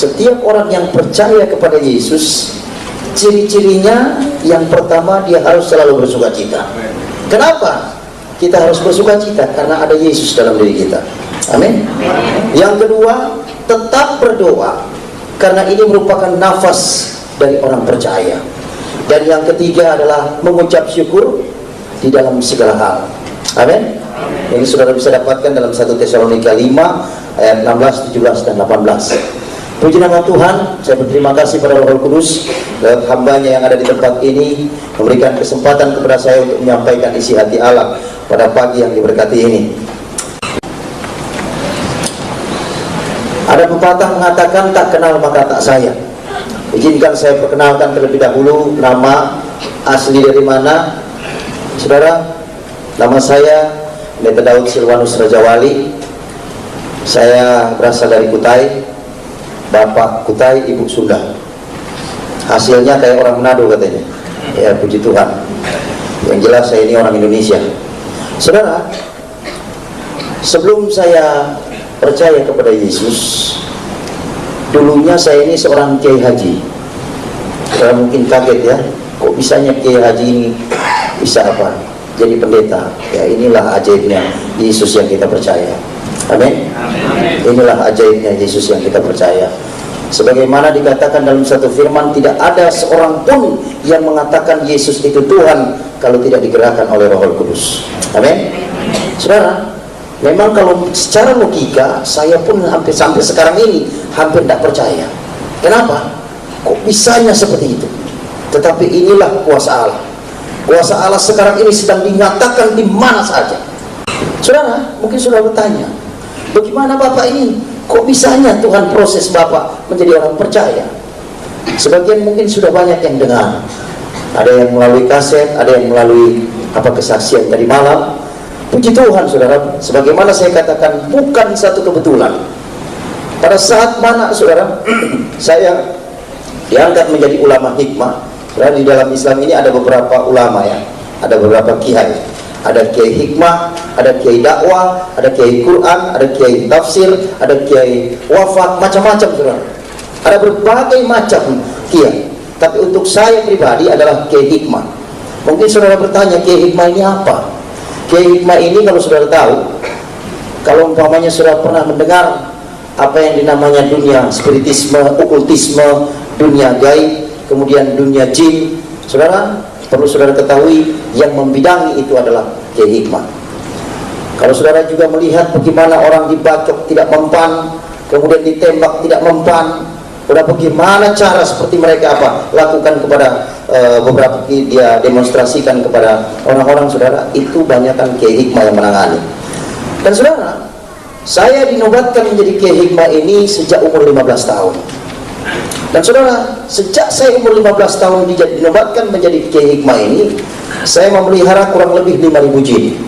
setiap orang yang percaya kepada Yesus, ciri-cirinya yang pertama dia harus selalu bersuka cita. Kenapa kita harus bersuka cita? Karena ada Yesus dalam diri kita. Amin. Yang kedua, tetap berdoa, karena ini merupakan nafas dari orang percaya. Dan yang ketiga adalah mengucap syukur di dalam segala hal. Amin. Ini saudara bisa dapatkan dalam 1 Tesalonika 5 ayat 16, 17 dan 18. Puji nama Tuhan, saya berterima kasih pada Roh Kudus lewat hambanya yang ada di tempat ini, memberikan kesempatan kepada saya untuk menyampaikan isi hati Allah pada pagi yang diberkati ini. Ada pepatah mengatakan, tak kenal maka tak sayang. Izinkan saya perkenalkan terlebih dahulu nama asli dari mana. Saudara, nama saya Pendeta Daud Silwanus Rajawali. Saya berasal dari Kutai, Bapak Kutai, Ibu Sunda. Hasilnya kayak orang Manado katanya. Ya, puji Tuhan. Yang jelas saya ini orang Indonesia. Saudara, sebelum saya percaya kepada Yesus, dulunya saya ini seorang kiai haji. Saudara mungkin kaget ya, kok bisanya kiai haji ini bisa apa? Jadi pendeta. Ya, inilah ajaibnya Yesus yang kita percaya. Amin. Inilah ajaibnya Yesus yang kita percaya. Sebagaimana dikatakan dalam satu firman, tidak ada seorang pun yang mengatakan Yesus itu Tuhan kalau tidak digerakkan oleh Roh Kudus. Amin. Saudara, memang kalau secara logika saya pun hampir sampai sekarang ini hampir tidak percaya. Kenapa? Kok bisanya seperti itu? Tetapi inilah kuasa Allah. Kuasa Allah sekarang ini sedang dinyatakan di mana saja. Saudara, mungkin sudah bertanya, bagaimana Bapak ini? Kok bisanya Tuhan proses Bapak menjadi orang percaya? Sebagian mungkin sudah banyak yang dengar. Ada yang melalui kaset, ada yang melalui kesaksian tadi malam. Puji Tuhan saudara, sebagaimana saya katakan, bukan satu kebetulan. Pada saat mana saudara saya diangkat menjadi ulama hikmah. Saudara, di dalam Islam ini ada beberapa ulama ya, ada beberapa kiai. Ada kiai hikmah, ada kiai dakwah, ada kiai Quran, ada kiai tafsir, ada kiai wafat, macam-macam saudara. Ada berbagai macam kiai. Tapi untuk saya pribadi adalah kiai hikmah. Mungkin saudara bertanya, kiai hikmah ini apa? Kiai hikmah ini kalau saudara tahu, kalau umpamanya saudara pernah mendengar apa yang dinamanya dunia spiritisme, okultisme, dunia gaib, kemudian dunia jin, saudara perlu saudara ketahui yang membidangi itu adalah kiai hikmah. Kalau saudara juga melihat bagaimana orang dibacok tidak mempan, kemudian ditembak tidak mempan, udah bagaimana cara seperti mereka lakukan kepada beberapa dia demonstrasikan kepada orang-orang, saudara, itu banyakkan kiai hikmah yang menangani. Dan saudara, saya dinobatkan menjadi kiai hikmah ini sejak umur 15 tahun. Dan saudara, sejak saya umur 15 tahun dinobatkan menjadi kiai hikmah ini, saya memelihara kurang lebih 5.000 jin.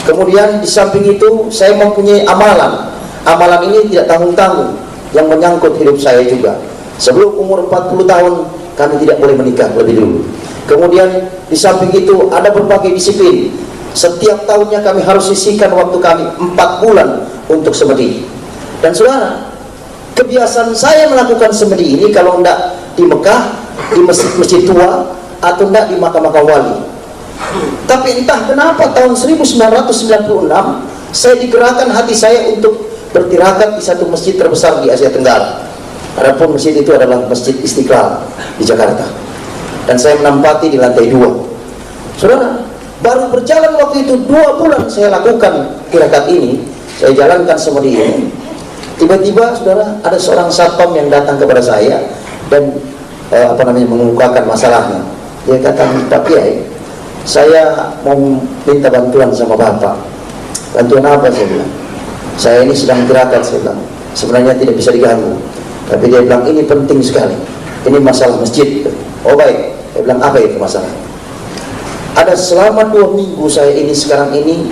Kemudian di samping itu saya mempunyai amalan. Amalan ini tidak tanggung-tanggung yang menyangkut hidup saya juga. Sebelum umur 40 tahun kami tidak boleh menikah lebih dulu. Kemudian di samping itu ada berbagai disiplin. Setiap tahunnya kami harus sisihkan waktu kami 4 bulan untuk semedi. Dan saudara, kebiasaan saya melakukan semedi ini kalau tidak di Mekah, di masjid-masjid tua, atau tidak di makam-makam wali. Tapi entah kenapa tahun 1996 saya digerakkan hati saya untuk bertirakat di satu masjid terbesar di Asia Tenggara. Adapun masjid itu adalah Masjid Istiqlal di Jakarta. Dan saya menempati di lantai 2. Saudara, baru berjalan waktu itu 2 bulan saya lakukan tirakat ini, saya jalankan semedi ini. Tiba-tiba saudara, ada seorang satpam yang datang kepada saya dan mengemukakan masalahnya. Dia kata, Pak Kiai, saya mau minta bantuan sama Bapak. Bantuan apa? Saya bilang, saya ini sedang tirakat. Saya bilang, sebenarnya tidak bisa diganggu, tapi dia bilang ini penting sekali, ini masalah masjid. Oh baik. Dia bilang, apa itu masalah? Ada selama 2 minggu saya ini sekarang ini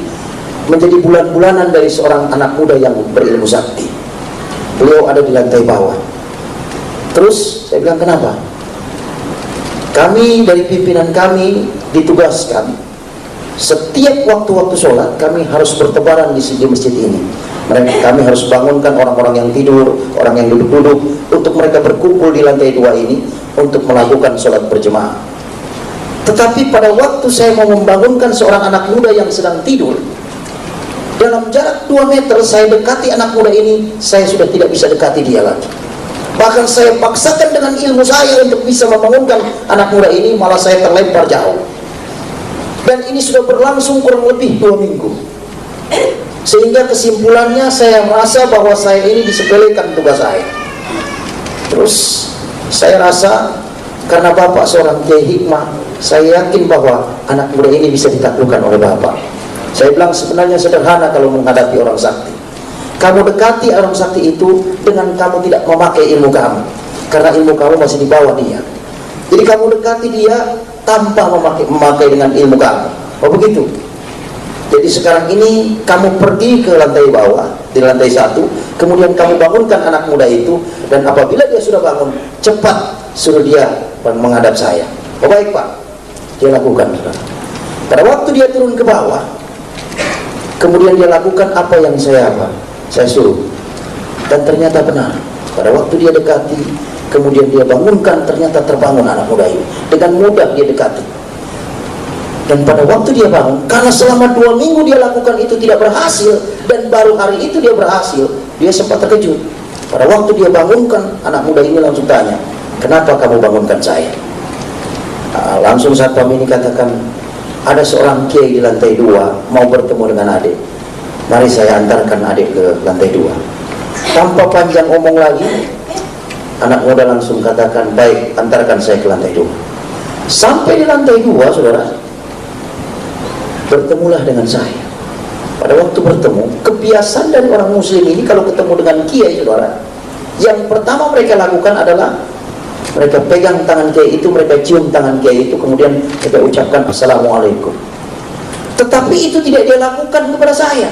menjadi bulan-bulanan dari seorang anak muda yang berilmu sakti. Beliau ada di lantai bawah. Terus saya bilang, kenapa? Kami dari pimpinan kami ditugaskan setiap waktu-waktu sholat kami harus bertebaran di masjid ini. Kami harus bangunkan orang-orang yang tidur, orang yang duduk-duduk, untuk mereka berkumpul di lantai 2 ini untuk melakukan sholat berjemaah. Tetapi pada waktu saya mau membangunkan seorang anak muda yang sedang tidur, dalam jarak 2 meter saya dekati anak muda ini, saya sudah tidak bisa dekati dia lagi. Bahkan saya paksakan dengan ilmu saya untuk bisa membangunkan anak muda ini, malah saya terlempar jauh. Dan ini sudah berlangsung kurang lebih 2 minggu. Sehingga kesimpulannya saya merasa bahwa saya ini disepelekan tugas saya. Terus saya rasa karena Bapak seorang kiai hikmah, saya yakin bahwa anak muda ini bisa ditaklukkan oleh Bapak. Saya bilang sebenarnya sederhana kalau menghadapi orang sakti. Kamu dekati orang sakti itu dengan kamu tidak memakai ilmu kamu, karena ilmu kamu masih di bawah dia. Jadi kamu dekati dia tanpa memakai dengan ilmu kamu. Oh begitu. Jadi sekarang ini kamu pergi ke lantai bawah, di lantai 1, kemudian kamu bangunkan anak muda itu, dan apabila dia sudah bangun, cepat suruh dia menghadap saya. Oh baik Pak, dia lakukan. Pada waktu dia turun ke bawah, kemudian dia lakukan apa yang saya suruh, dan ternyata benar. Pada waktu dia dekati, kemudian dia bangunkan, ternyata terbangun anak muda ini. Dengan mudah dia dekati. Dan pada waktu dia bangun, karena selama 2 minggu dia lakukan itu tidak berhasil, dan baru hari itu dia berhasil, dia sempat terkejut. Pada waktu dia bangunkan, anak muda ini langsung tanya, kenapa kamu bangunkan saya? Langsung satpam ini katakan, ada seorang kiai di lantai 2 mau bertemu dengan adik. Mari saya antarkan adik ke lantai 2. Tanpa panjang omong lagi, anak muda langsung katakan, baik, antarkan saya ke lantai 2. Sampai di lantai 2, saudara, bertemulah dengan saya. Pada waktu bertemu, kebiasaan dari orang muslim ini kalau ketemu dengan kiai, saudara, yang pertama mereka lakukan adalah mereka pegang tangan kiai itu, mereka cium tangan kiai itu, kemudian mereka ucapkan assalamualaikum. Tetapi itu tidak dia lakukan kepada saya.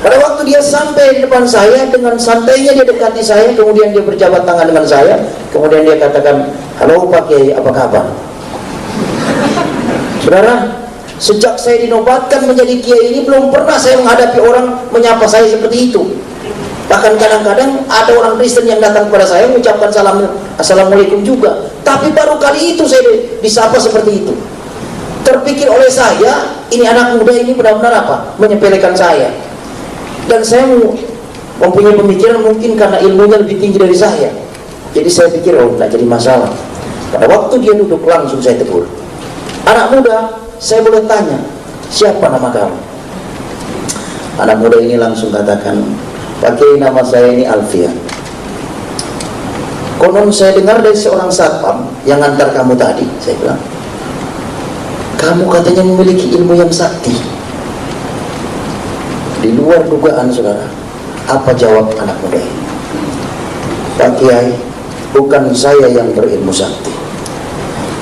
Pada waktu dia sampai di depan saya, dengan santainya dia dekati saya, kemudian dia berjabat tangan dengan saya, kemudian dia katakan, halo Pak Kiai, apa kabar? Saudara, sejak saya dinobatkan menjadi kiai ini, belum pernah saya menghadapi orang menyapa saya seperti itu. Bahkan kadang-kadang ada orang Kristen yang datang kepada saya mengucapkan assalamualaikum juga. Tapi baru kali itu saya disapa seperti itu. Terpikir oleh saya, ini anak muda ini benar-benar apa? Menyepelekan saya. Dan saya mempunyai pemikiran mungkin karena ilmunya lebih tinggi dari saya. Jadi saya pikir, oh tidak jadi masalah. Pada waktu dia duduk, langsung saya tegur. Anak muda, saya boleh tanya, siapa nama kamu? Anak muda ini langsung katakan, Pak Kiai, nama saya ini Alfian. Konon saya dengar dari seorang satpam yang antar kamu tadi, saya bilang, kamu katanya memiliki ilmu yang sakti. Di luar dugaan saudara, apa jawab anak muda ini? Pak Kiai, bukan saya yang berilmu sakti,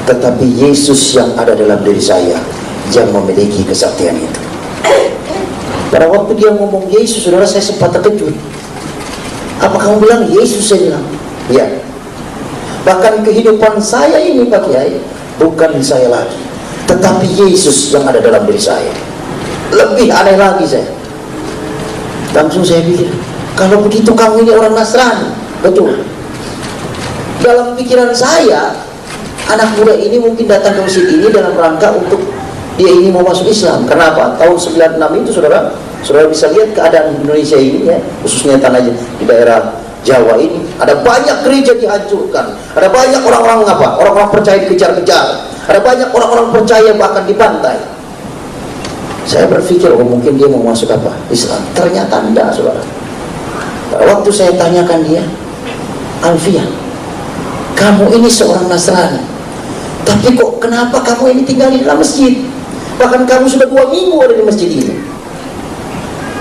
tetapi Yesus yang ada dalam diri saya yang memiliki kesaktian itu. Pada waktu dia ngomong Yesus, saudara, saya sempat terkejut. Apa kamu bilang Yesus? Saya bilang, ya. Bahkan kehidupan saya ini Pak Kiai, bukan saya lagi, tetapi Yesus yang ada dalam diri saya. Lebih aneh lagi saya. Langsung saya pikir, kalau begitu kamu ini orang Nasrani. Betul. Dalam pikiran saya, anak muda ini mungkin datang ke masjid ini dalam rangka untuk dia ini mau masuk Islam. Kenapa? Tahun 96 itu saudara bisa lihat keadaan Indonesia ini ya, khususnya tanah di daerah Jawa ini, ada banyak gereja dihancurkan, ada banyak orang-orang orang-orang percaya dikejar-kejar, ada banyak orang-orang percaya bahkan dibantai. Saya berpikir, oh mungkin dia mau masuk apa? Islam. Ternyata tidak, saudara. Waktu saya tanyakan dia, Alfian, kamu ini seorang Nasrani, tapi kok kenapa kamu ini tinggal di dalam masjid? Bahkan kamu sudah 2 minggu ada di masjid ini.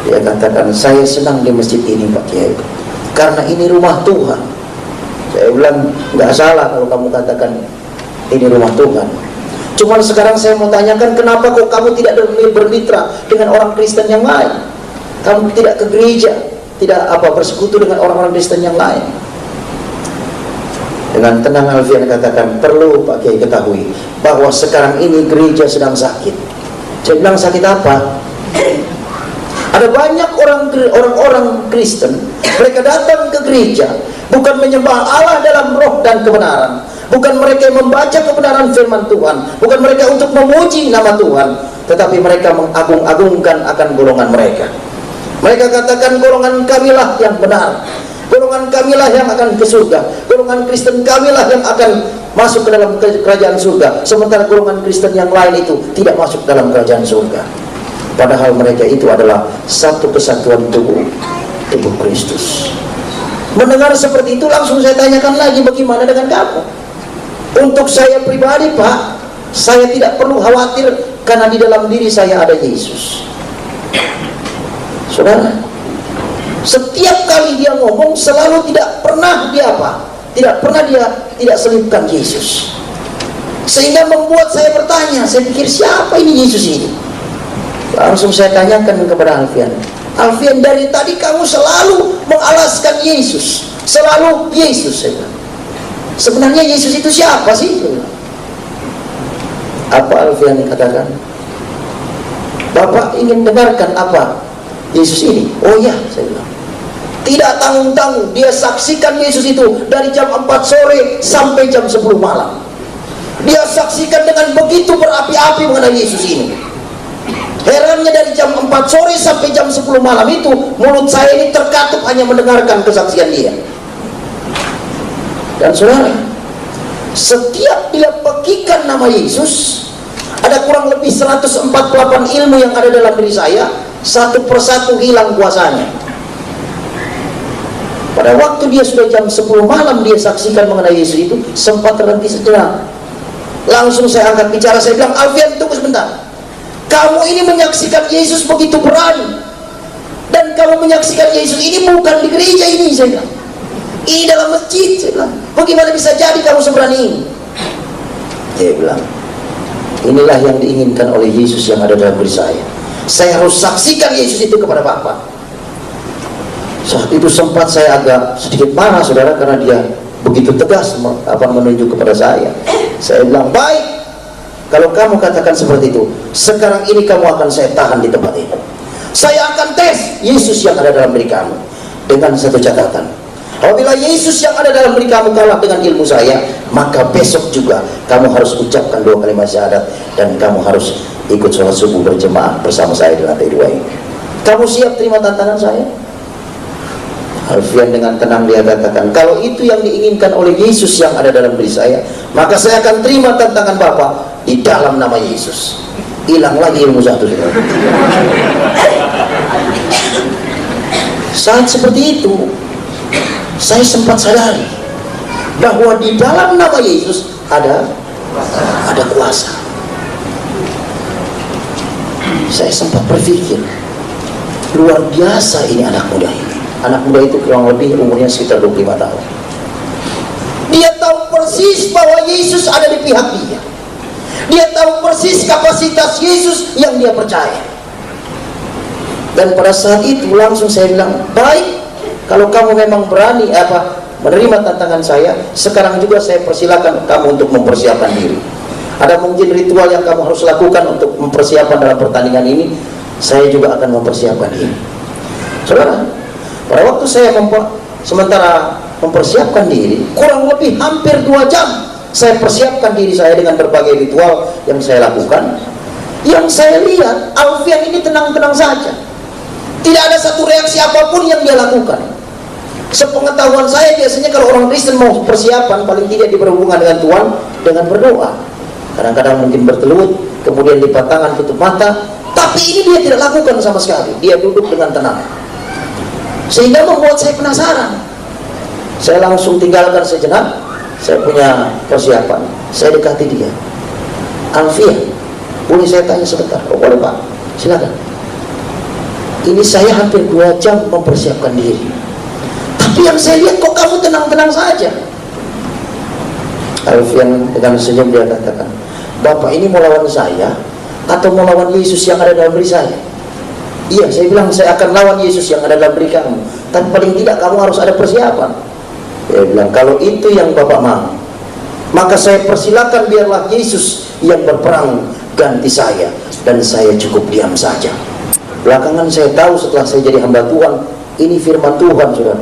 Dia katakan, saya senang di masjid ini Pak Kiai, karena ini rumah Tuhan. Saya bilang, nggak salah kalau kamu katakan ini rumah Tuhan. Cuman sekarang saya mau tanyakan, kenapa kok kamu tidak bermitra dengan orang Kristen yang lain? Kamu tidak ke gereja, tidak bersekutu dengan orang-orang Kristen yang lain. Dengan tenang Alfian katakan, perlu Pak Kiai ketahui bahwa sekarang ini gereja sedang sakit. Saya bilang, sakit apa? Ada banyak orang-orang Kristen, mereka datang ke gereja bukan menyembah Allah dalam roh dan kebenaran, bukan mereka membaca kebenaran firman Tuhan, bukan mereka untuk memuji nama Tuhan, tetapi mereka mengagung-agungkan akan golongan mereka. Mereka katakan golongan kamilah yang benar, golongan kamilah yang akan ke surga, golongan Kristen kamilah yang akan masuk ke dalam kerajaan surga, sementara golongan Kristen yang lain itu tidak masuk dalam kerajaan surga. Padahal mereka itu adalah satu kesatuan tubuh Kristus. Mendengar seperti itu, langsung saya tanyakan lagi, bagaimana dengan kamu? Untuk saya pribadi, Pak, saya tidak perlu khawatir karena di dalam diri saya ada Yesus. Saudara, setiap kali dia ngomong selalu tidak pernah dia apa? Tidak pernah dia tidak selipkan Yesus. Sehingga membuat saya bertanya, saya pikir siapa ini Yesus ini? Langsung saya tanyakan kepada Alfian, Alfian, dari tadi kamu selalu mengalaskan Yesus, selalu Yesus. Saya bilang, sebenarnya Yesus itu siapa sih? Apa Alfian katakan? Bapak ingin dengarkan apa Yesus ini? Oh ya, saya bilang. Tidak tanggung-tanggung dia saksikan Yesus itu dari jam 4 sore sampai jam 10 malam. Dia saksikan dengan begitu berapi-api mengenai Yesus ini. Herannya dari jam 4 sore sampai jam 10 malam itu mulut saya ini terkatup hanya mendengarkan kesaksian dia. Dan saudara, setiap dia pekikan nama Yesus, ada kurang lebih 148 ilmu yang ada dalam diri saya, satu persatu hilang kuasanya. Pada waktu dia sudah jam 10 malam dia saksikan mengenai Yesus itu, sempat terhenti sejenak. Langsung saya angkat bicara, saya bilang, Alfian, tunggu sebentar. Kamu ini menyaksikan Yesus begitu berani, dan kamu menyaksikan Yesus ini bukan di gereja ini, saya bilang. Ini dalam masjid, saya bilang. Bagaimana bisa jadi kamu seberani ini? Dia bilang, inilah yang diinginkan oleh Yesus yang ada dalam diri saya. Saya harus saksikan Yesus itu kepada Bapa. Saat itu sempat saya agak sedikit marah, saudara, karena dia begitu tegas menunjuk kepada saya. Saya bilang, baik, kalau kamu katakan seperti itu, sekarang ini kamu akan saya tahan di tempat ini. Saya akan tes Yesus yang ada dalam diri kamu dengan satu catatan. Apabila Yesus yang ada dalam diri kamu kalah dengan ilmu saya, maka besok juga kamu harus ucapkan 2 kalimat syahadat dan kamu harus ikut sholat subuh berjemaah bersama saya di lantai 2 ini. Kamu siap terima tantangan saya? Alfian dengan tenang dia katakan, kalau itu yang diinginkan oleh Yesus yang ada dalam diri saya, maka saya akan terima tantangan Bapak di dalam nama Yesus. Hilang lagi ilmu satu. Saat seperti itu, saya sempat sadari bahwa di dalam nama Yesus ada kuasa. Saya sempat berpikir, luar biasa ini anak muda ini. Anak muda itu kurang lebih umurnya sekitar 25 tahun. Dia tahu persis bahwa Yesus ada di pihak dia. Dia tahu persis kapasitas Yesus yang dia percaya. Dan pada saat itu langsung saya bilang, baik, kalau kamu memang berani menerima tantangan saya, sekarang juga saya persilakan kamu untuk mempersiapkan diri. Ada mungkin ritual yang kamu harus lakukan untuk mempersiapkan dalam pertandingan ini, saya juga akan mempersiapkan ini. Saudara, pada waktu saya sementara mempersiapkan diri, kurang lebih hampir 2 jam saya persiapkan diri saya dengan berbagai ritual yang saya lakukan. Yang saya lihat, Alfian ini tenang-tenang saja. Tidak ada satu reaksi apapun yang dia lakukan. Sepengetahuan saya, biasanya kalau orang Kristen mau persiapan, paling tidak berhubungan dengan Tuhan dengan berdoa. Kadang-kadang mungkin bertelut, kemudian lipat tangan, tutup mata. Tapi ini dia tidak lakukan sama sekali. Dia duduk dengan tenang. Sehingga membuat saya penasaran. Saya langsung tinggalkan sejenak. Saya punya persiapan. Saya dekati dia. Alfian, boleh saya tanya sebentar? Oh boleh Pak, silakan. Ini saya hampir 2 jam mempersiapkan diri. Tapi yang saya lihat kok kamu tenang-tenang saja. Alfian dengan senyum dia katakan, Bapak ini mau lawan saya atau mau lawan Yesus yang ada dalam diri saya? Iya, saya bilang saya akan lawan Yesus yang ada dalam diri kamu. Tapi paling tidak kamu harus ada persiapan. Dia bilang, kalau itu yang Bapak mau, maka saya persilakan biarlah Yesus yang berperang ganti saya, dan saya cukup diam saja. Belakangan saya tahu setelah saya jadi hamba Tuhan, ini firman Tuhan, saudara.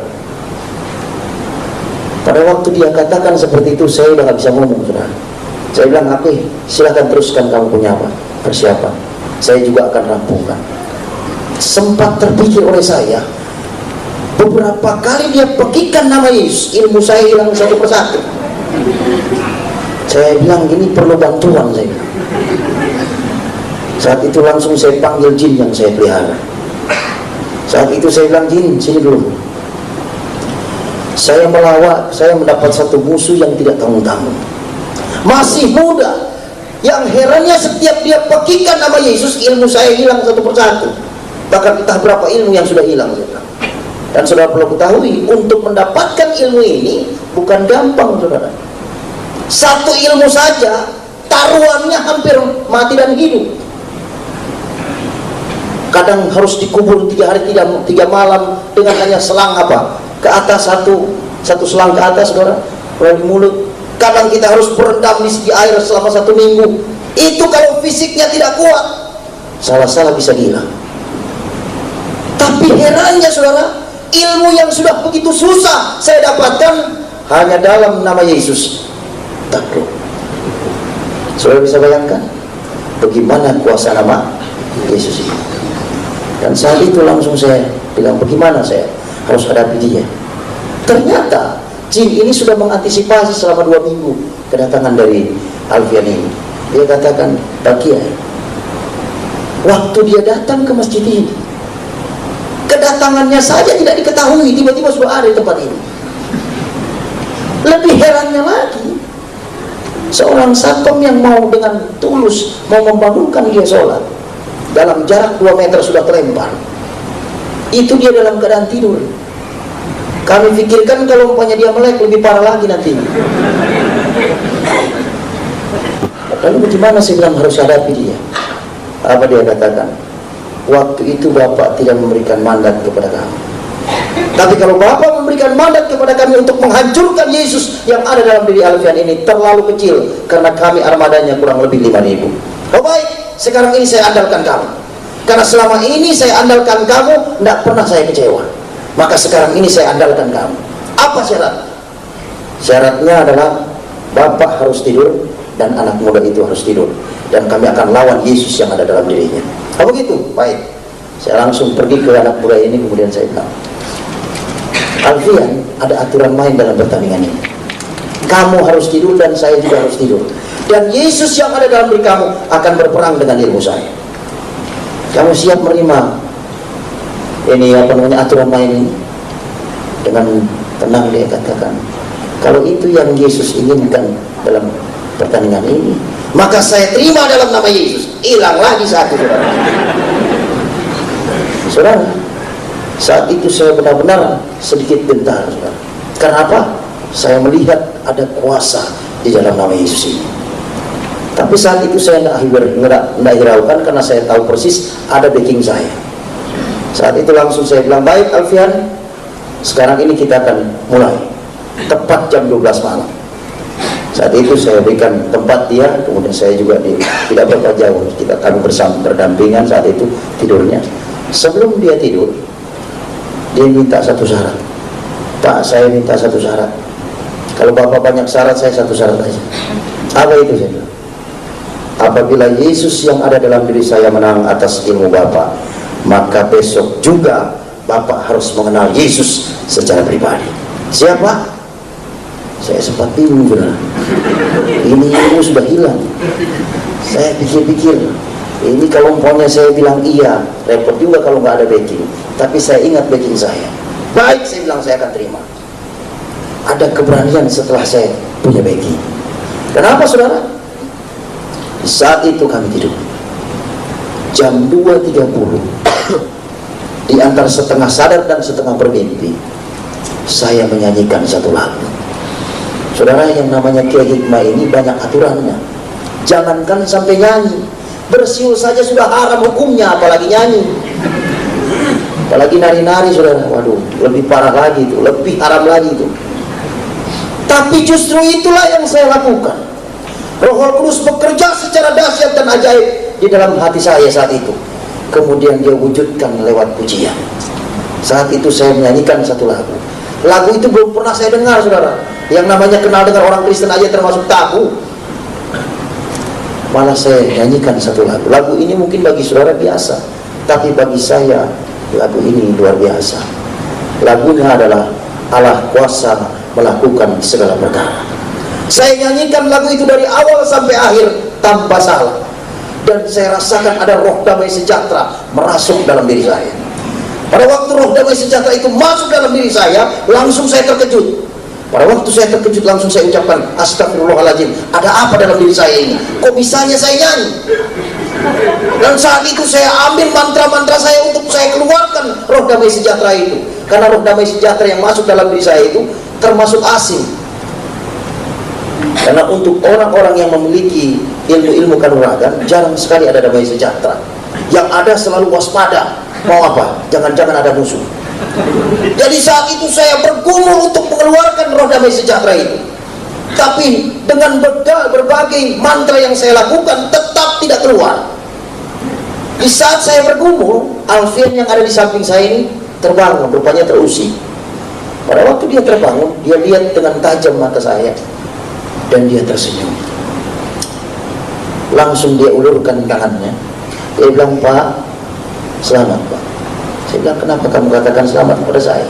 Pada waktu dia katakan seperti itu, saya udah gak bisa ngomong, saudara. Saya bilang, oke, silahkan teruskan kamu punya apa, persiapan. Saya juga akan rampungkan. Sempat terpikir oleh saya, beberapa kali dia pekikan nama Yesus, ilmu saya hilang satu persatu. Saya bilang, ini perlu bantuan, saya bilang. Saat itu langsung saya panggil jin yang saya pelihara. Saat itu saya bilang, jin, sini dulu. Saya melawak, saya mendapat satu musuh yang tidak tanggung-tanggung. Masih muda. Yang herannya setiap dia pekikan nama Yesus, ilmu saya hilang satu persatu. Bahkan entah berapa ilmu yang sudah hilang, saya bilang. Dan saudara perlu ketahui, untuk mendapatkan ilmu ini bukan gampang, saudara. Satu ilmu saja taruhannya hampir mati dan hidup. Kadang harus dikubur 3 hari 3 malam dengan hanya selang apa ke atas, satu selang ke atas, saudara, melalui mulut. Kadang kita harus berendam di air selama 1 minggu. Itu kalau fisiknya tidak kuat, salah-salah bisa gila. Tapi herannya, saudara, ilmu yang sudah begitu susah saya dapatkan hanya dalam nama Yesus. Takluk. Saudara bisa bayangkan bagaimana kuasa nama Yesus ini. Dan saat itu langsung saya bilang, bagaimana saya harus hadapi dia. Ternyata jin ini sudah mengantisipasi selama 2 minggu kedatangan dari Alfian ini. Dia katakan, Pak Kiai, waktu dia datang ke masjid ini, kedatangannya saja tidak diketahui, tiba-tiba sudah ada di tempat ini. Lebih herannya lagi, seorang satpam yang mau dengan tulus mau membangunkan dia sholat, dalam jarak 2 meter sudah terlempar. Itu dia dalam keadaan tidur. Kami pikirkan kalau umpamanya dia melek lebih parah lagi nanti. Lalu bagaimana saya bilang harus hadapi dia? Apa dia katakan? Waktu itu Bapak tidak memberikan mandat kepada kami. Tapi kalau Bapak memberikan mandat kepada kami untuk menghancurkan Yesus yang ada dalam diri Alfian ini, terlalu kecil, karena kami armadanya kurang lebih 5.000. Oh baik, sekarang ini saya andalkan kamu. Karena selama ini saya andalkan kamu, tidak pernah saya kecewa. Maka sekarang ini saya andalkan kamu. Apa syarat? Syaratnya adalah Bapak harus tidur dan anak muda itu harus tidur. Dan kami akan lawan Yesus yang ada dalam dirinya. Oh begitu? Baik. Saya langsung pergi ke anak muda ini, kemudian saya bilang, Alfian, ada aturan main dalam pertandingan ini. Kamu harus tidur dan saya juga harus tidur. Dan Yesus yang ada dalam diri kamu akan berperang dengan ilmu saya. Kamu siap menerima ini aturan main ini? Dengan tenang dia katakan, kalau itu yang Yesus inginkan dalam pertandingan ini, maka saya terima dalam nama Yesus. Hilang lagi satu, saudara. Saudara, saat itu saya benar-benar sedikit gentar, saudara. Karena apa? Saya melihat ada kuasa di dalam nama Yesus ini. Tapi saat itu saya tidak hiraukan, karena saya tahu persis ada backing saya. Saat itu langsung saya bilang, baik Alfian, sekarang ini kita akan mulai tepat jam 12 malam. Saat itu saya berikan tempat dia, kemudian saya juga tidak berapa jauh, kami bersama berdampingan saat itu tidurnya. Sebelum dia tidur, dia minta satu syarat. Pak, saya minta satu syarat. Kalau Bapak banyak syarat, saya satu syarat aja. Apa itu? Saya bilang, apabila Yesus yang ada dalam diri saya menang atas ilmu Bapak, maka besok juga Bapak harus mengenal Yesus secara pribadi. Siapa? Saya sempat bingung, saudara. Ini ilmu sudah hilang. Saya pikir-pikir, ini kalau umpamanya saya bilang iya, repot juga kalau nggak ada backing. Tapi saya ingat backing saya. Baik, saya bilang saya akan terima. Ada keberanian setelah saya punya backing. Kenapa, saudara? Di saat itu kami tidur. Jam 2.30, di antara setengah sadar dan setengah bermimpi, saya menyanyikan satu lagu. Saudara, yang namanya Kiai Hikmah ini banyak aturannya. Jangankan sampai nyanyi, bersiul saja sudah haram hukumnya, apalagi nyanyi, apalagi nari-nari, saudara. Waduh, lebih parah lagi itu, lebih haram lagi itu. Tapi justru itulah yang saya lakukan. Roh Kudus bekerja secara dahsyat dan ajaib di dalam hati saya saat itu. kemudian dia wujudkan lewat pujian. Saat itu saya menyanyikan satu lagu. Lagu itu belum pernah saya dengar, saudara. Yang namanya kenal dengan orang Kristen aja termasuk tabu. Malah saya nyanyikan satu lagu. Lagu ini mungkin bagi saudara biasa, tapi bagi saya lagu ini luar biasa. Lagunya adalah Allah kuasa melakukan segala perkara. Saya nyanyikan lagu itu dari awal sampai akhir tanpa salah. Dan saya rasakan ada roh damai sejahtera merasuk dalam diri saya. Pada waktu roh damai sejahtera itu masuk dalam diri saya, langsung saya terkejut. Pada waktu saya terkejut, langsung saya ucapkan, astagfirullahaladzim, ada apa dalam diri saya ini? Kok bisanya saya nyanyi? Dan saat itu saya ambil mantra-mantra saya untuk saya keluarkan roh damai sejahtera itu. Karena roh damai sejahtera yang masuk dalam diri saya itu termasuk asing. Karena untuk orang-orang yang memiliki ilmu-ilmu kanuragan, jarang sekali ada damai sejahtera. Yang ada selalu waspada. Mau apa? Jangan-jangan ada musuh. Jadi saat itu saya bergumul untuk mengeluarkan roh damai sejahtera itu. Tapi dengan berbagai mantra yang saya lakukan tetap tidak keluar. Di saat saya bergumul, Alfian yang ada di samping saya ini terbangun, rupanya terusik. Pada waktu dia terbangun, dia lihat dengan tajam mata saya dan dia tersenyum. Langsung dia ulurkan tangannya. Dia bilang, Pak, selamat Pak. Saya bilang, kenapa kamu katakan selamat kepada saya?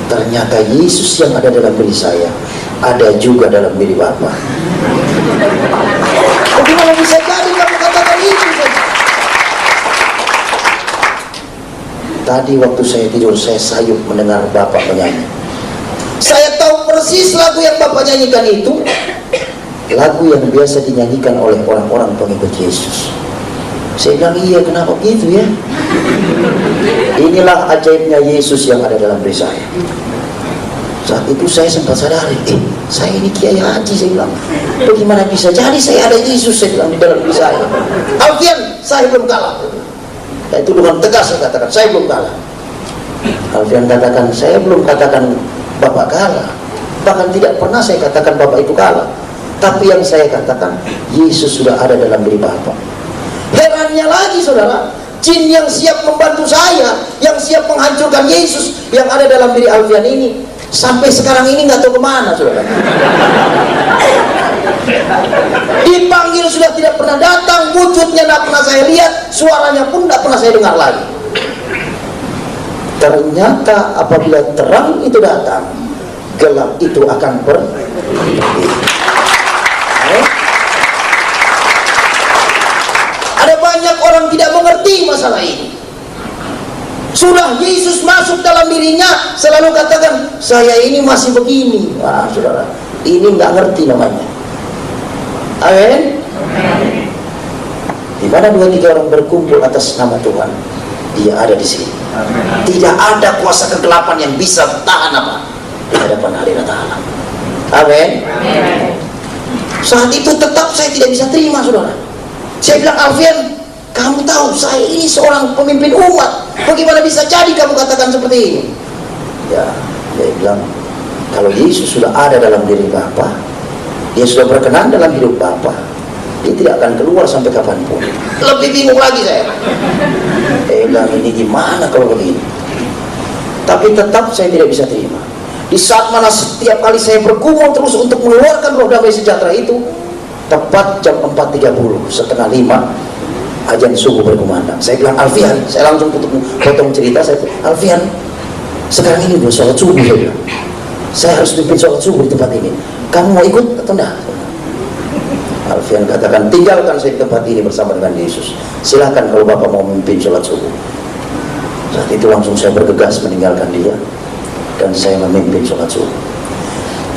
Ternyata Yesus yang ada dalam diri saya ada juga dalam diri Bapak. Bagaimana bisa jadi kamu katakan itu? Tadi waktu saya tidur, saya sayup mendengar Bapak menyanyi. Saya tahu persis lagu yang Bapak nyanyikan itu lagu yang biasa dinyanyikan oleh orang-orang pengikut Yesus. Saya bilang, iya, kenapa begitu ya? Inilah ajaibnya Yesus yang ada dalam diri saya. Saat itu saya sempat sadari, saya ini Kiai Haji, saya bilang, bagaimana bisa jadi saya ada Yesus, saya bilang, di dalam diri saya. Alfian, saya belum kalah. Nah, itu dengan tegas saya katakan, saya belum kalah. Alfian katakan, saya belum katakan Bapak kalah. Bahkan tidak pernah saya katakan Bapak itu kalah. Tapi yang saya katakan, Yesus sudah ada dalam diri Bapak. Herannya lagi, saudara, jin yang siap membantu saya, yang siap menghancurkan Yesus yang ada dalam diri Alfian ini, sampai sekarang ini nggak tahu kemana, saudara. Dipanggil sudah tidak pernah datang, wujudnya tidak pernah saya lihat, suaranya pun tidak pernah saya dengar lagi. Ternyata apabila terang itu datang, gelap itu akan pergi. Ada banyak orang tidak mengerti masalah ini. Sudah Yesus masuk dalam dirinya, selalu katakan, saya ini masih begini. Wah, saudara, ini nggak ngerti namanya. Amin. Di mana 2-3 orang berkumpul atas nama Tuhan, Dia ada di sini. Tidak ada kuasa kegelapan yang bisa tahan apa di hadapan hadirat Allah. Amin. Saat itu tetap saya tidak bisa terima, saudara. Saya bilang, Alfian, kamu tahu saya ini seorang pemimpin umat, bagaimana bisa jadi kamu katakan seperti ini? Ya, dia bilang, kalau Yesus sudah ada dalam diri Bapa, Dia sudah berkenan dalam hidup Bapa, Dia tidak akan keluar sampai kapanpun. Lebih bingung lagi saya. Dia bilang, ini gimana kalau begini? Tapi tetap saya tidak bisa terima. Di saat mana setiap kali saya bergumul terus untuk mengeluarkan roh damai sejahtera itu, tepat jam 4.30, setengah 5, azan subuh berkumandang. Saya bilang, Alfian, saya langsung potong cerita. Saya bilang, Alfian, sekarang ini udah sholat subuh. Saya bilang, saya harus pimpin sholat subuh di tempat ini. Kamu mau ikut atau enggak? Alfian katakan, tinggalkan saya di tempat ini bersama dengan Yesus. Silahkan kalau Bapak mau memimpin sholat subuh. Saat itu langsung saya bergegas meninggalkan dia, dan saya memimpin sholat subuh.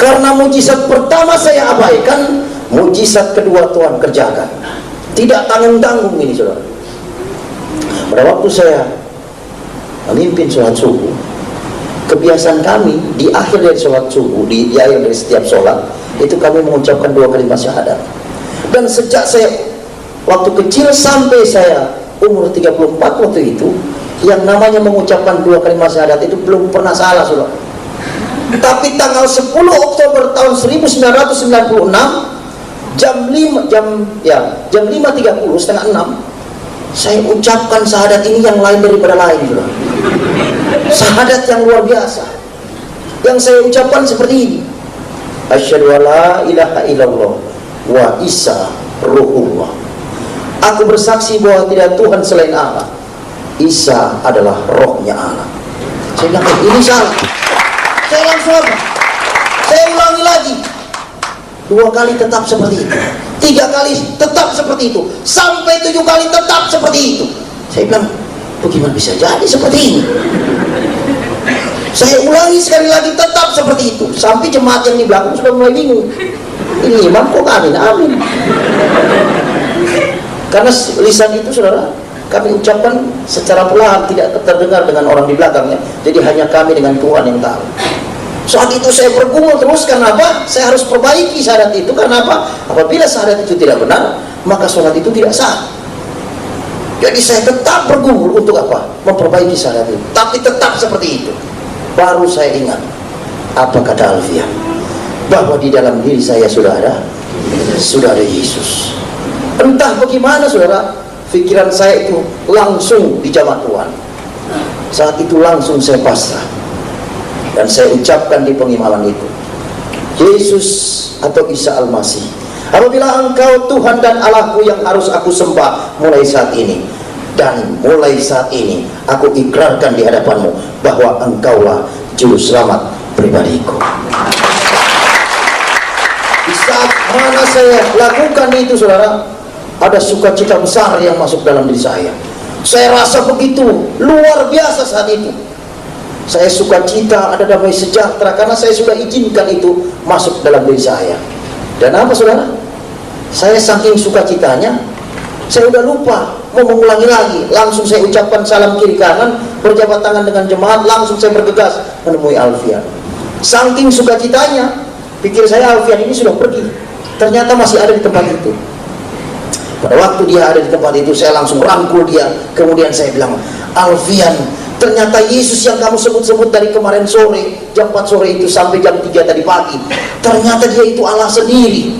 Karena mujizat pertama saya abaikan, mujizat kedua Tuhan kerjakan. Tidak tanggung-tanggung ini, saudara. Pada waktu saya memimpin sholat subuh, kebiasaan kami di akhir dari sholat subuh, di akhir dari setiap sholat, itu kami mengucapkan 2 kalimat syahadat. Dan sejak saya waktu kecil sampai saya umur 34 waktu itu, yang namanya mengucapkan 2 kalimat syahadat itu belum pernah salah, saudara. Tapi tanggal 10 Oktober tahun 1996 jam 5.30, setengah 6, Saya ucapkan syahadat ini yang lain daripada lain, saudara. Syahadat yang luar biasa. Yang saya ucapkan seperti ini. Asyhadu alla ilaha illallah wa Isa ruhullah. Aku bersaksi bahwa tidak Tuhan selain Allah. Isa adalah rohnya Allah. Saya bilang, ini salah. Saya langsung apa? Saya ulangi lagi. 2 kali tetap seperti itu. 3 kali tetap seperti itu. Sampai 7 kali tetap seperti itu. Saya bilang, bagaimana bisa jadi seperti ini? Saya ulangi sekali lagi, tetap seperti itu. Sampai jemaat yang di belakang sudah mulai bingung. Ini imam kok amin, amin. Karena lisan itu, saudara, kami ucapkan secara perlahan, tidak terdengar dengan orang di belakangnya. Jadi hanya kami dengan Tuhan yang tahu. Saat itu saya bergumul terus, karena apa? Saya harus perbaiki syahadat itu. Karena apa? Apabila syahadat itu tidak benar, maka sholat itu tidak sah. Jadi saya tetap bergumul untuk apa? Memperbaiki syahadat itu. Tapi tetap seperti itu. Baru saya ingat, apa kata Alfian? Bahwa di dalam diri saya sudah ada Yesus. Entah bagaimana, saudara, pikiran saya itu langsung dijamah Tuhan. Saat itu langsung saya pasrah. Dan saya ucapkan di pengimaman itu, Yesus atau Isa Al-Masih, apabila Engkau Tuhan dan Allahku yang harus aku sembah mulai saat ini, dan mulai saat ini aku ikrarkan di hadapanmu bahwa Engkaulah juru selamat pribadiku. Di saat mana saya lakukan itu, saudara, ada sukacita besar yang masuk dalam diri saya. Saya rasa begitu luar biasa saat itu. Saya sukacita, ada damai sejahtera, karena saya sudah izinkan itu masuk dalam diri saya. Dan apa, saudara? Saya saking sukacitanya, saya udah lupa mau mengulangi lagi. Langsung saya ucapkan salam kiri kanan, berjabat tangan dengan jemaat, langsung saya bergegas menemui Alfian. Saking sukacitanya, pikir saya Alfian ini sudah pergi. Ternyata masih ada di tempat itu. Pada waktu dia ada di tempat itu, saya langsung rangkul dia. Kemudian saya bilang, Alfian, ternyata Yesus yang kamu sebut-sebut dari kemarin sore, jam 4 sore itu sampai jam 3 tadi pagi, ternyata dia itu Allah sendiri.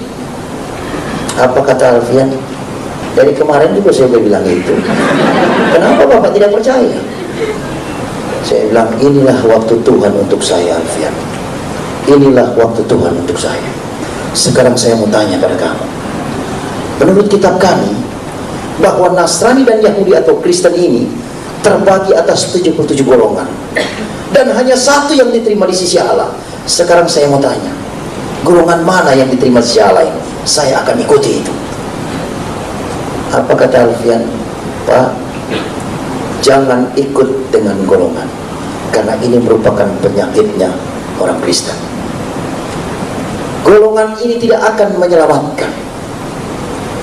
Apa kata Alfian? Dari kemarin juga saya bilang itu. Kenapa Bapak tidak percaya? Saya bilang, inilah waktu Tuhan untuk saya, Alfian. Inilah waktu Tuhan untuk saya. Sekarang saya mau tanya pada kamu. Menurut kitab kami, bahwa Nasrani dan Yahudi atau Kristen ini terbagi atas 77 golongan, dan hanya satu yang diterima di sisi Allah. Sekarang saya mau tanya, golongan mana yang diterima di sisi Allah ini? Saya akan ikuti itu. Apa kata Alfian? Pak, jangan ikut dengan golongan, karena ini merupakan penyakitnya orang Kristen. Golongan ini tidak akan menyelamatkan.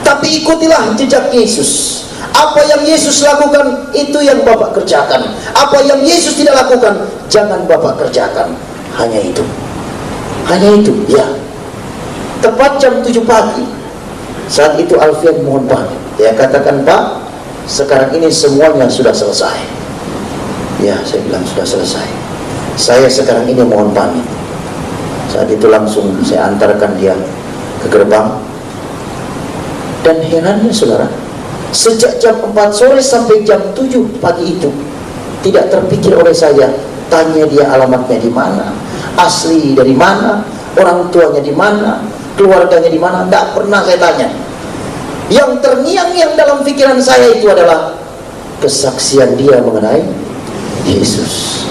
Tapi ikutilah jejak Yesus. Apa yang Yesus lakukan, itu yang Bapak kerjakan. Apa yang Yesus tidak lakukan, jangan Bapak kerjakan. Hanya itu. Hanya itu, ya. Tepat jam 7 pagi, saat itu Alfian mohon pamit. Dia katakan, Pak, sekarang ini semuanya sudah selesai. Ya, saya bilang sudah selesai. Saya sekarang ini mohon pamit. Saat itu langsung saya antarkan dia ke gerbang. Dan herannya, saudara, sejak jam 4 sore sampai jam 7 pagi itu, tidak terpikir oleh saya tanya dia alamatnya di mana, asli dari mana, orang tuanya di mana, keluarganya di mana. Tidak pernah saya tanya. Yang terngiang-ngiang dalam pikiran saya itu adalah kesaksian dia mengenai Yesus.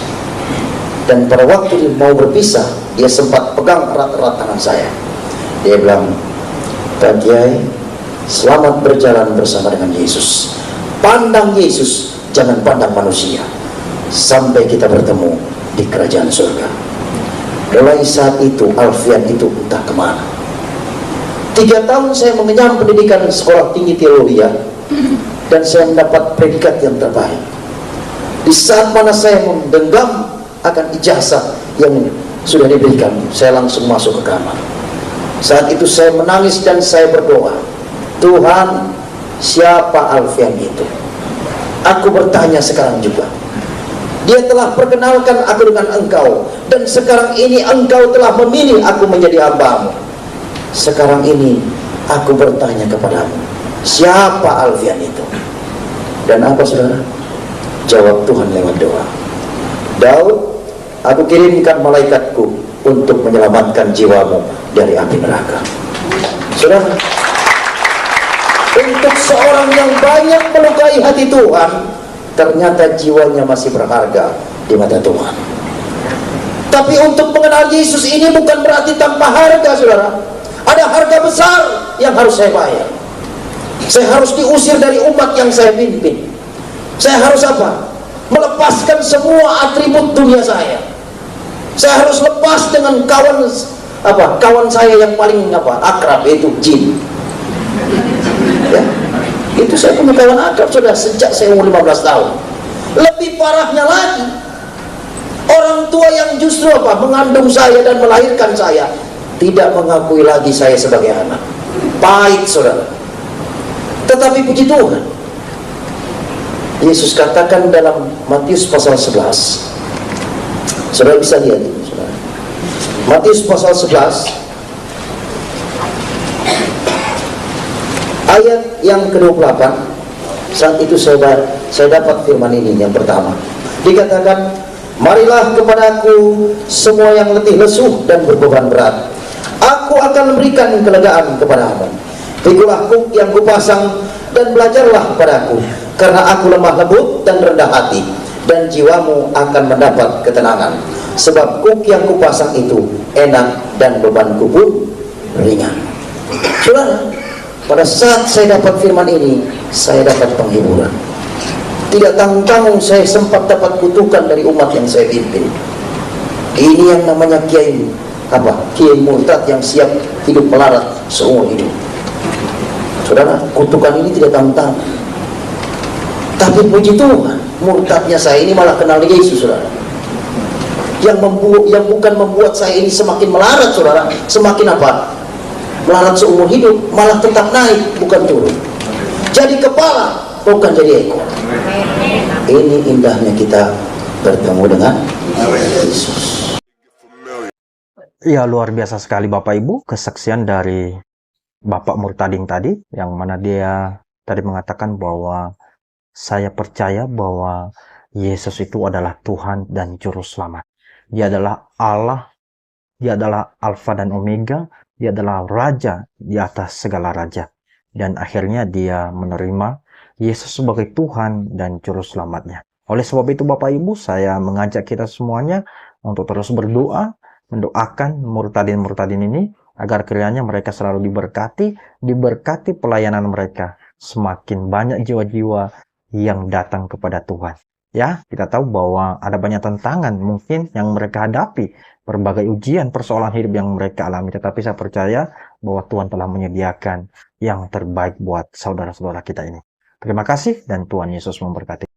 Dan pada waktu dia mau berpisah, dia sempat pegang erat-erat tangan saya. Dia bilang, Pak Kiai, selamat berjalan bersama dengan Yesus. Pandang Yesus, jangan pandang manusia, sampai kita bertemu di kerajaan surga. Mulai saat itu Alfian itu entah kemana. 3 tahun saya mengenyam pendidikan sekolah tinggi teologi, dan saya mendapat predikat yang terbaik. Di saat mana saya menggenggam akan ijazah yang sudah diberikan, saya langsung masuk ke kamar. Saat itu saya menangis dan saya berdoa, Tuhan, siapa Alfian itu? Aku bertanya sekarang juga. Dia telah perkenalkan aku dengan Engkau, dan sekarang ini Engkau telah memilih aku menjadi hamba-Mu. Sekarang ini aku bertanya kepadamu, siapa Alfian itu? Dan apa saudara? Jawab Tuhan lewat doa. Daud, aku kirimkan malaikatku untuk menyelamatkan jiwamu dari api neraka. Saudara, untuk seorang yang banyak melukai hati Tuhan, ternyata jiwanya masih berharga di mata Tuhan. Tapi untuk mengenal Yesus ini bukan berarti tanpa harga, saudara. Ada harga besar yang harus saya bayar. Saya harus diusir dari umat yang saya pimpin. Saya harus apa? Melepaskan semua atribut dunia saya. Saya harus lepas dengan kawan saya yang paling akrab, yaitu jin. Ya, itu saya punya kawan akrab sudah sejak saya umur 15 tahun. Lebih parahnya lagi, orang tua yang justru mengandung saya dan melahirkan saya tidak mengakui lagi saya sebagai anak. Pahit, saudara. Tetapi puji Tuhan, Yesus katakan dalam Matius pasal 11. Saudara bisa lihat ini, saudara. Matius pasal 11 ayat yang ke-28. Saat itu saya dapat firman ini yang pertama. Dikatakan, marilah kepadaku semua yang letih lesu dan berbeban berat, aku akan memberikan kelegaan kepadamu. Pikulah kuk yang kupasang dan belajarlah kepadaku, karena aku lemah lembut dan rendah hati, dan jiwamu akan mendapat ketenangan. Sebab kuk yang kupasang itu enak dan bebanku pun ringan. Saudara, pada saat saya dapat firman ini, saya dapat penghiburan. Tidak tanggung-tanggung saya sempat dapat kutukan dari umat yang saya pimpin. Ini yang namanya kiai murtad yang siap hidup melarat seumur hidup. Saudara, kutukan ini tidak tanggung-tanggung. Tapi puji Tuhan, murtadnya saya ini malah kenal Yesus, saudara. Yang bukan membuat saya ini semakin melarat, saudara, semakin melarat seumur hidup, malah tetap naik, bukan turun. Jadi kepala, bukan jadi ekor. Ini indahnya kita bertemu dengan Yesus. Ya, luar biasa sekali Bapak Ibu, kesaksian dari Bapak Murtading tadi, yang mana dia tadi mengatakan bahwa saya percaya bahwa Yesus itu adalah Tuhan dan Juru Selamat. Dia adalah Allah, dia adalah Alfa dan Omega, dia adalah Raja di atas segala raja. Dan akhirnya dia menerima Yesus sebagai Tuhan dan Juru Selamatnya. Oleh sebab itu Bapak Ibu, saya mengajak kita semuanya untuk terus berdoa, mendoakan murtadin-murtadin ini, agar kiranya mereka selalu diberkati pelayanan mereka. Semakin banyak jiwa-jiwa yang datang kepada Tuhan. Ya, kita tahu bahwa ada banyak tantangan mungkin yang mereka hadapi, berbagai ujian, persoalan hidup yang mereka alami. Tetapi saya percaya bahwa Tuhan telah menyediakan yang terbaik buat saudara-saudara kita ini. Terima kasih dan Tuhan Yesus memberkati.